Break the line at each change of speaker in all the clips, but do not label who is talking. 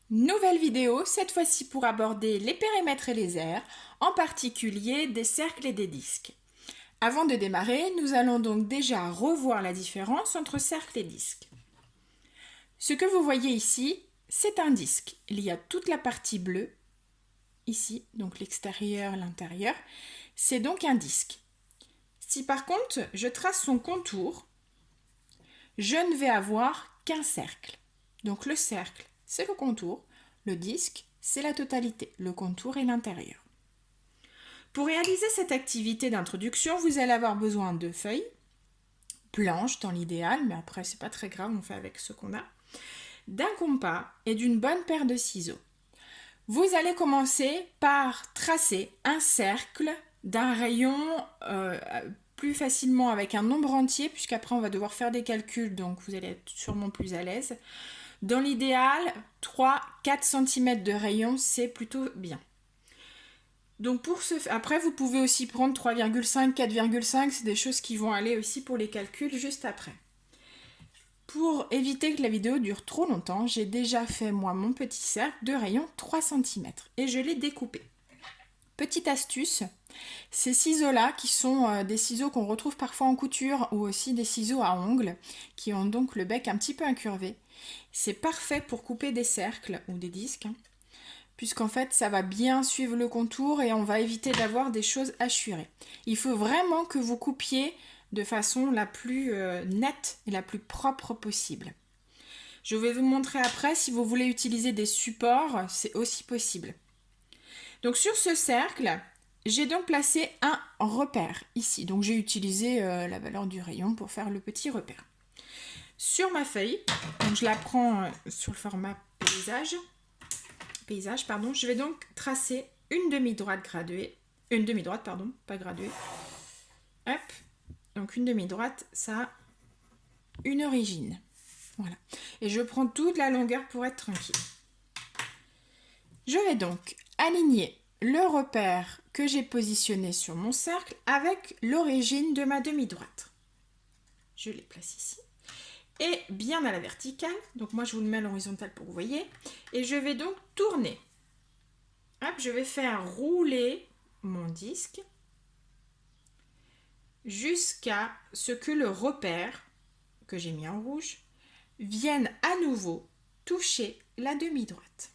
Nouvelle vidéo, cette fois-ci pour aborder les périmètres et les aires, en particulier des cercles et des disques. Avant de démarrer, nous allons donc déjà revoir la différence entre cercle et disque. Ce que vous voyez ici, c'est un disque. Il y a toute la partie bleue, ici, donc l'extérieur, l'intérieur. C'est donc un disque. Si par contre, je trace son contour, je ne vais avoir qu'un cercle. Donc le cercle, c'est le contour. Le disque, c'est la totalité, le contour et l'intérieur. Pour réaliser cette activité d'introduction, vous allez avoir besoin de feuilles, blanches dans l'idéal, mais après c'est pas très grave, on fait avec ce qu'on a, d'un compas et d'une bonne paire de ciseaux. Vous allez commencer par tracer un cercle d'un rayon plus facilement avec un nombre entier, puisqu'après on va devoir faire des calculs, donc vous allez être sûrement plus à l'aise. Dans l'idéal, 3-4 cm de rayon, c'est plutôt bien. Donc après, vous pouvez aussi prendre 3,5, 4,5, c'est des choses qui vont aller aussi pour les calculs juste après. Pour éviter que la vidéo dure trop longtemps, j'ai déjà fait moi mon petit cercle de rayon 3 cm et je l'ai découpé. Petite astuce, ces ciseaux-là qui sont des ciseaux qu'on retrouve parfois en couture ou aussi des ciseaux à ongles qui ont donc le bec un petit peu incurvé, c'est parfait pour couper des cercles ou des disques, puisqu'en fait ça va bien suivre le contour et on va éviter d'avoir des choses hachurées. Il faut vraiment que vous coupiez de façon la plus nette et la plus propre possible. Je vais vous montrer après, si vous voulez utiliser des supports, c'est aussi possible. Donc sur ce cercle, j'ai donc placé un repère ici. Donc j'ai utilisé la valeur du rayon pour faire le petit repère. Sur ma feuille, donc je la prends sur le format paysage, je vais donc tracer une demi-droite graduée, pas graduée. Hop, donc une demi-droite, ça a une origine. Voilà. Et je prends toute la longueur pour être tranquille. Je vais donc aligner le repère que j'ai positionné sur mon cercle avec l'origine de ma demi-droite. Je les place ici. Et bien à la verticale, donc moi je vous le mets à l'horizontale pour que vous voyez, et je vais donc tourner. Hop, je vais faire rouler mon disque jusqu'à ce que le repère, que j'ai mis en rouge, vienne à nouveau toucher la demi-droite.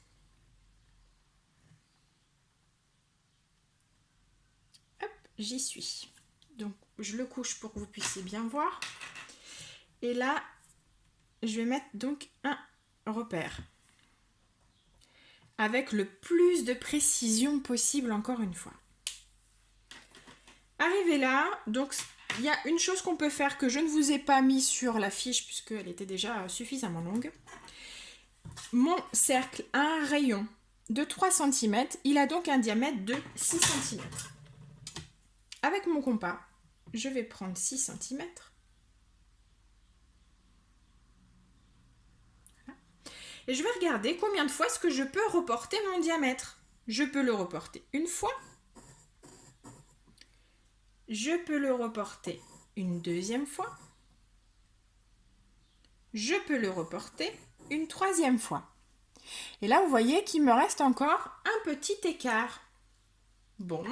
Hop, j'y suis. Donc je le couche pour que vous puissiez bien voir. Et là, je vais mettre donc un repère avec le plus de précision possible, encore une fois. Arrivé là, donc il y a une chose qu'on peut faire que je ne vous ai pas mis sur la fiche puisqu'elle était déjà suffisamment longue. Mon cercle a un rayon de 3 cm, il a donc un diamètre de 6 cm. Avec mon compas, je vais prendre 6 cm. Et je vais regarder combien de fois est-ce que je peux reporter mon diamètre. Je peux le reporter une fois. Je peux le reporter une deuxième fois. Je peux le reporter une troisième fois. Et là, vous voyez qu'il me reste encore un petit écart. Bon.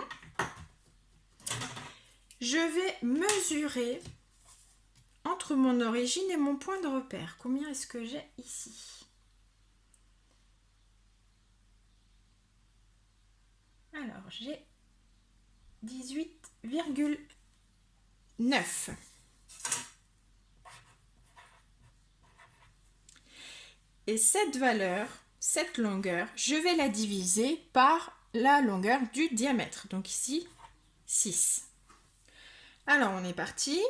Je vais mesurer entre mon origine et mon point de repère. Combien est-ce que j'ai ici ? Alors, j'ai 18,9. Et cette valeur, cette longueur, je vais la diviser par la longueur du diamètre. Donc ici, 6. Alors, on est parti.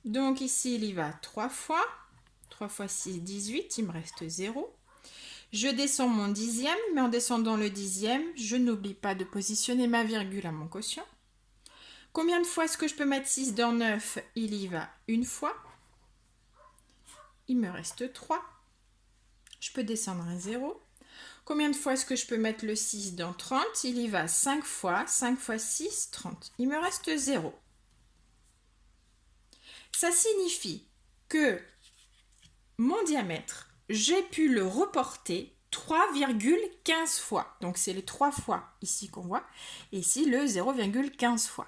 Donc ici, il y va 3 fois. 3 fois 6, 18. Il me reste 0. Je descends mon dixième, mais en descendant le dixième, je n'oublie pas de positionner ma virgule à mon quotient. Combien de fois est-ce que je peux mettre 6 dans 9? Il y va une fois. Il me reste 3. Je peux descendre à 0. Combien de fois est-ce que je peux mettre le 6 dans 30? Il y va 5 fois. 5 fois 6, 30. Il me reste 0. Ça signifie que mon diamètre, j'ai pu le reporter 3 3,15 fois. Donc c'est les 3 fois ici qu'on voit. Et ici le 0,15 fois.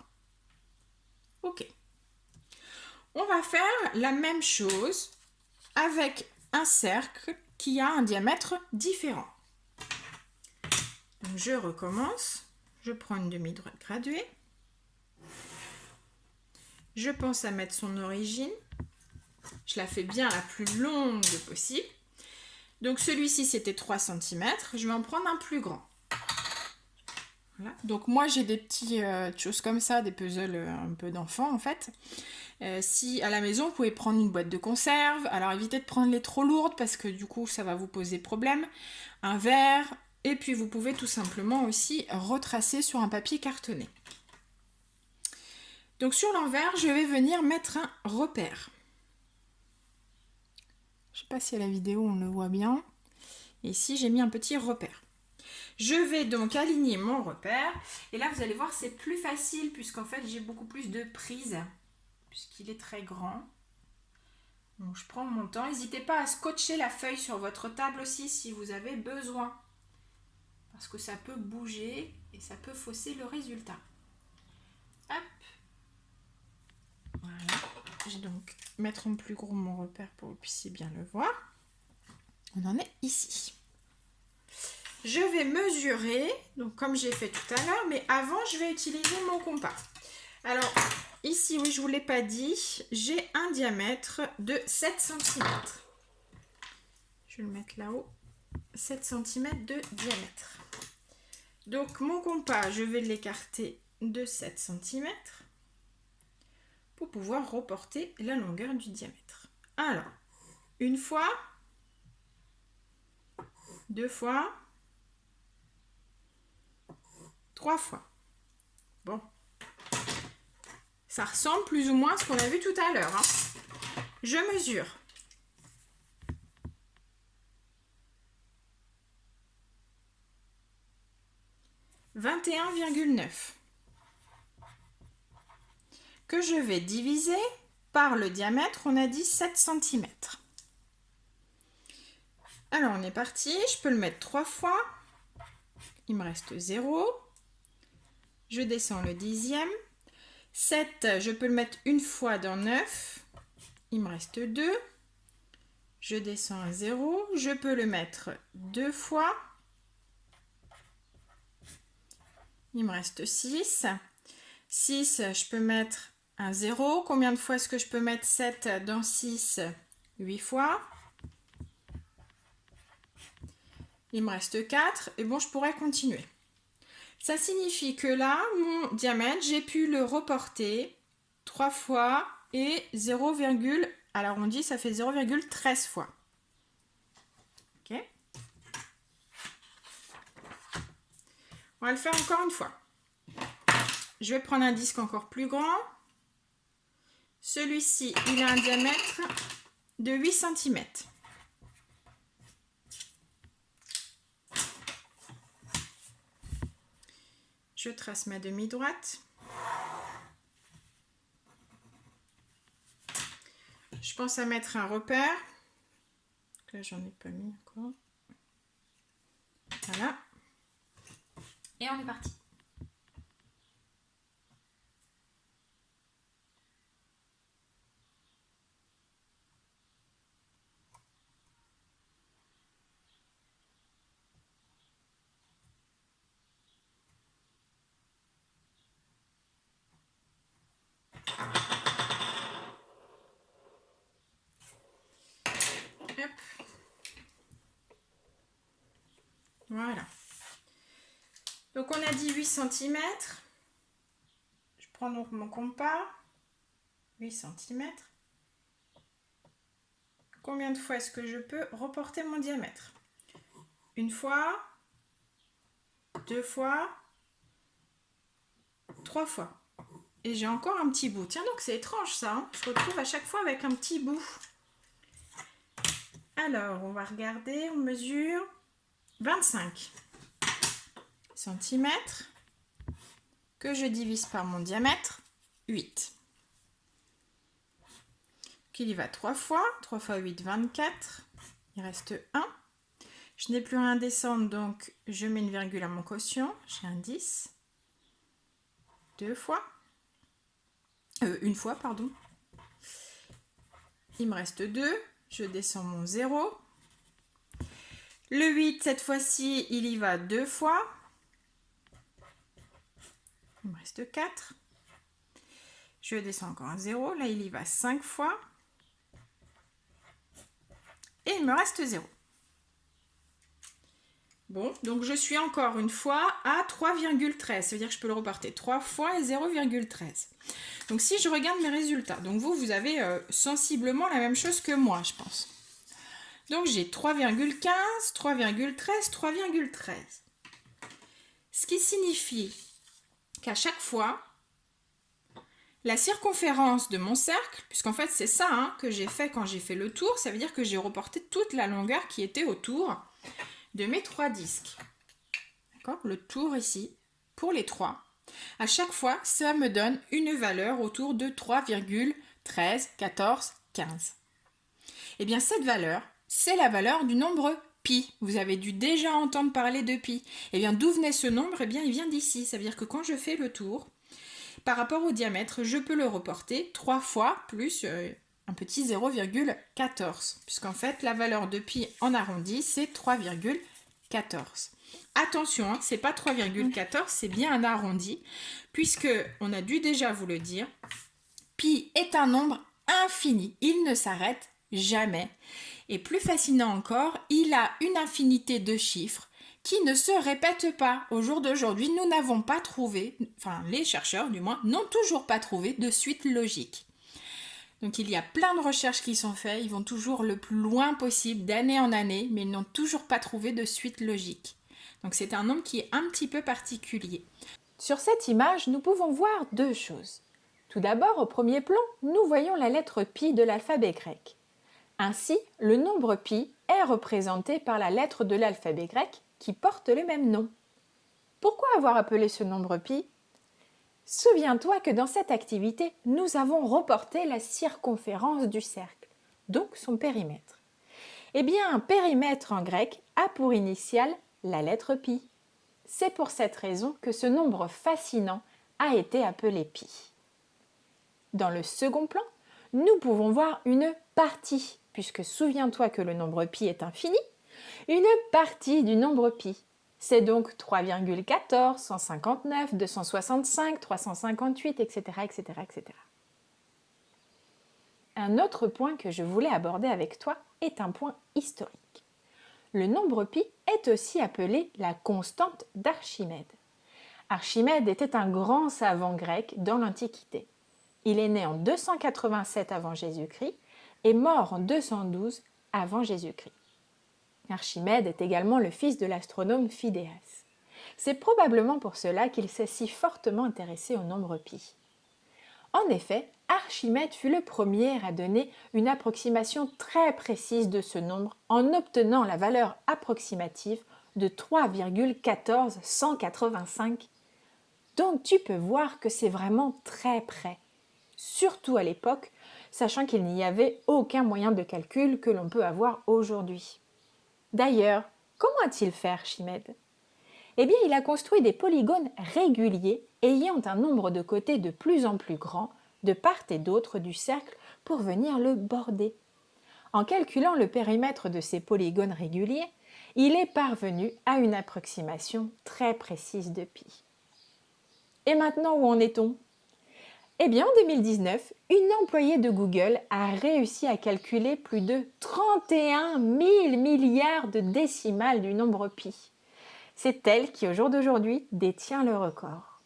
Ok. On va faire la même chose avec un cercle qui a un diamètre différent. Donc je recommence. Je prends une demi-droite graduée. Je pense à mettre son origine. Je la fais bien la plus longue possible. Donc celui-ci c'était 3 cm. Je vais en prendre un plus grand. Voilà. Donc moi j'ai des petites choses comme ça, des puzzles un peu d'enfants en fait. Si à la maison vous pouvez prendre une boîte de conserve, alors évitez de prendre les trop lourdes parce que du coup ça va vous poser problème. Un verre, et puis vous pouvez tout simplement aussi retracer sur un papier cartonné. Donc sur l'envers je vais venir mettre un repère. Je ne sais pas si à la vidéo on le voit bien. Et ici j'ai mis un petit repère. Je vais donc aligner mon repère. Et là vous allez voir c'est plus facile puisqu'en fait j'ai beaucoup plus de prise. Puisqu'il est très grand. Donc je prends mon temps. N'hésitez pas à scotcher la feuille sur votre table aussi si vous avez besoin. Parce que ça peut bouger et ça peut fausser le résultat. Hop. Voilà. Je vais donc mettre en plus gros mon repère pour que vous puissiez bien le voir. On en est ici. Je vais mesurer, donc comme j'ai fait tout à l'heure, mais avant je vais utiliser mon compas. Alors ici, oui, je ne vous l'ai pas dit, j'ai un diamètre de 7 cm. Je vais le mettre là-haut. 7 cm de diamètre. Donc mon compas, je vais l'écarter de 7 cm pour pouvoir reporter la longueur du diamètre. Alors, une fois, deux fois, trois fois. Bon. Ça ressemble plus ou moins à ce qu'on a vu tout à l'heure. Hein. Je mesure. « 21,9 » que je vais diviser par le diamètre, on a dit 7 cm. Alors on est parti, je peux le mettre 3 fois, il me reste 0, je descends le dixième, 7 je peux le mettre une fois dans 9, il me reste 2, je descends à 0, je peux le mettre 2 fois, il me reste 6, 6 je peux mettre un 0, combien de fois est-ce que je peux mettre 7 dans 6? 8 fois. Il me reste 4 et bon, je pourrais continuer. Ça signifie que là, mon diamètre, j'ai pu le reporter 3 fois et 0, à l'arrondi, ça fait 0,13 fois. Ok. On va le faire encore une fois. Je vais prendre un disque encore plus grand. Celui-ci, il a un diamètre de 8 cm. Je trace ma demi-droite. Je pense à mettre un repère. Là, j'en ai pas mis encore. Voilà. Et on est parti. Hop. Voilà. Donc on a dit 8 cm. Je prends donc mon compas. 8 cm. Combien de fois est-ce que je peux reporter mon diamètre? Une fois, deux fois, trois fois. Et j'ai encore un petit bout. Tiens, donc c'est étrange ça. Hein, je retrouve à chaque fois avec un petit bout. Alors, on va regarder. On mesure 25 cm que je divise par mon diamètre, 8. Il y va 3 fois. 3 fois 8, 24. Il reste 1. Je n'ai plus rien à descendre, donc je mets une virgule à mon quotient. J'ai un 10. Deux fois. Une fois, pardon. Il me reste 2. Je descends mon 0. Le 8, cette fois-ci, il y va 2 fois. Il me reste 4. Je descends encore un 0. Là, il y va 5 fois. Et il me reste 0. Bon, donc je suis encore une fois à 3,13. Ça veut dire que je peux le reporter 3 fois et 0,13. Donc si je regarde mes résultats, donc vous avez sensiblement la même chose que moi, je pense. Donc j'ai 3,15, 3,13, 3,13. Ce qui signifie qu'à chaque fois, la circonférence de mon cercle, puisqu'en fait c'est ça que j'ai fait quand j'ai fait le tour, ça veut dire que j'ai reporté toute la longueur qui était autour de mes 3 disques. D'accord ? Le tour ici, pour les 3. À chaque fois, ça me donne une valeur autour de 3,13, 14, 15. Et bien cette valeur, c'est la valeur du nombre pi. Vous avez dû déjà entendre parler de pi. Et bien d'où venait ce nombre ? Et bien il vient d'ici. Ça veut dire que quand je fais le tour, par rapport au diamètre, je peux le reporter 3 fois plus un petit 0,14. Puisqu'en fait, la valeur de pi en arrondi, c'est 3,14. Attention, c'est pas 3,14, c'est bien un arrondi. Puisque, on a dû déjà vous le dire, pi est un nombre infini. Il ne s'arrête jamais. Et plus fascinant encore, il a une infinité de chiffres qui ne se répètent pas. Au jour d'aujourd'hui, nous n'avons pas trouvé, enfin les chercheurs du moins, n'ont toujours pas trouvé de suite logique. Donc il y a plein de recherches qui sont faites, ils vont toujours le plus loin possible, d'année en année, mais ils n'ont toujours pas trouvé de suite logique. Donc c'est un nombre qui est un petit peu particulier.
Sur cette image, nous pouvons voir deux choses. Tout d'abord, au premier plan, nous voyons la lettre pi de l'alphabet grec. Ainsi, le nombre pi est représenté par la lettre de l'alphabet grec qui porte le même nom. Pourquoi avoir appelé ce nombre pi ? Souviens-toi que dans cette activité, nous avons reporté la circonférence du cercle, donc son périmètre. Eh bien, un périmètre en grec a pour initiale la lettre pi. C'est pour cette raison que ce nombre fascinant a été appelé pi. Dans le second plan, nous pouvons voir une partie, puisque souviens-toi que le nombre pi est infini, une partie du nombre pi. C'est donc 3,14, 159, 265, 358, etc., etc., etc. Un autre point que je voulais aborder avec toi est un point historique. Le nombre pi est aussi appelé la constante d'Archimède. Archimède était un grand savant grec dans l'Antiquité. Il est né en 287 avant Jésus-Christ et mort en 212 avant Jésus-Christ. Archimède est également le fils de l'astronome Phidéas. C'est probablement pour cela qu'il s'est si fortement intéressé au nombre pi. En effet, Archimède fut le premier à donner une approximation très précise de ce nombre en obtenant la valeur approximative de 3,1485. Donc tu peux voir que c'est vraiment très près, surtout à l'époque, sachant qu'il n'y avait aucun moyen de calcul que l'on peut avoir aujourd'hui. D'ailleurs, comment a-t-il fait Archimède ? Eh bien, il a construit des polygones réguliers ayant un nombre de côtés de plus en plus grand de part et d'autre du cercle pour venir le border. En calculant le périmètre de ces polygones réguliers, il est parvenu à une approximation très précise de pi. Et maintenant, où en est-on ? Eh bien, en 2019, une employée de Google a réussi à calculer plus de 31 000 milliards de décimales du nombre pi. C'est elle qui, au jour d'aujourd'hui, détient le record.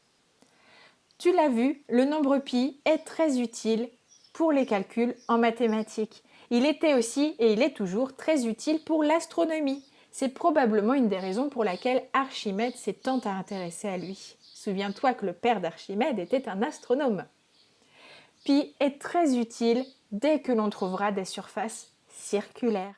Tu l'as vu, le nombre pi est très utile pour les calculs en mathématiques. Il était aussi, et il est toujours, très utile pour l'astronomie. C'est probablement une des raisons pour laquelle Archimède s'est tant intéressé à lui. Souviens-toi que le père d'Archimède était un astronome. Pi est très utile dès que l'on trouvera des surfaces circulaires.